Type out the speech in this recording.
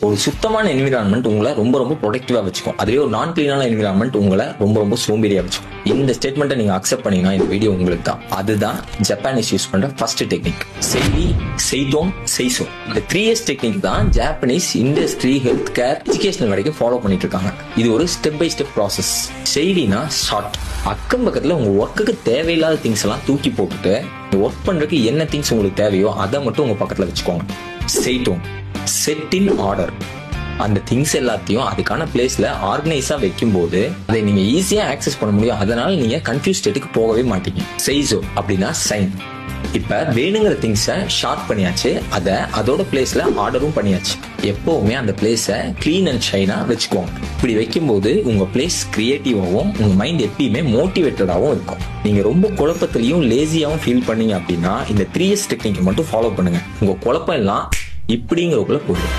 ஒரு சுத்தமான என்விரான்மெண்ட் உங்களை ரொம்ப ரொம்ப ப்ரொடக்டிவா வச்சுக்கும். அதுவே ஒரு நான் கிளீனான என்விரான்மெண்ட் உங்களை ரொம்ப ரொம்ப சோம்பேறியா வச்சுக்கும். இந்த ஸ்டேட்மெண்ட்டை நீங்க அக்செப்ட் பண்ணீங்கன்னா இந்த வீடியோ உங்களுக்கு தான். அதுதான் ஜப்பானீஸ் யூஸ் பண்ற ஃபர்ஸ்ட் டெக்னிக். செய்தி, செய்தோம், செய்சோ. இந்த 3S டெக்னிக் தான் Japanese industry, health care, educational வரைக்கும் ஃபாலோ பண்ணிட்டு இருக்காங்க. இது ஒரு ஸ்டெப் பை ஸ்டெப் ப்ராசஸ். செய்தினா ஷார்ட். அக்கம் பக்கத்துல உங்க ஒர்க்குக்கு தேவையில்லாத திங்ஸ் எல்லாம் தூக்கி போட்டுட்டு ஒர்க் பண்றதுக்கு என்ன திங்ஸ் உங்களுக்கு தேவையோ அதை மட்டும் உங்க பக்கத்துல வச்சுக்கோங்க. செய்தோம், செட் இன் ஆர்டர். அந்த திங்ஸ் எல்லாத்தையும் அதுக்கான பிளேஸ்ல ஆர்கனைஸா வைக்கும் போது அதை நீங்க ஈஸியா ஆக்சஸ் பண்ண முடியும். அதனால நீங்க கன்ஃபியூஸ் ஸ்டேட்டுக்கு போகவே மாட்டீங்க. செய்சோ அப்படின்னா சைன். இப்ப வேணுங்கிற திங்ஸை ஷார்ட் பண்ணியாச்சு, அதை அதோட பிளேஸ்ல ஆர்டரும் பண்ணியாச்சு. எப்பவுமே அந்த பிளேஸை கிளீன் அண்ட் ஷைனா வச்சுக்கோங்க. இப்படி வைக்கும்போது உங்க பிளேஸ் கிரியேட்டிவாகவும் உங்க மைண்ட் எப்பயுமே மோட்டிவேட்டடாகவும் இருக்கும். நீங்க ரொம்ப குழப்பத்திலையும் லேசியாவும் ஃபீல் பண்ணீங்க அப்படின்னா இந்த 3S டெக்னிக் மட்டும் ஃபாலோ பண்ணுங்க. உங்க குழப்பம் எல்லாம் இப்படிங்கிறதுக்குள்ள போயிடும்.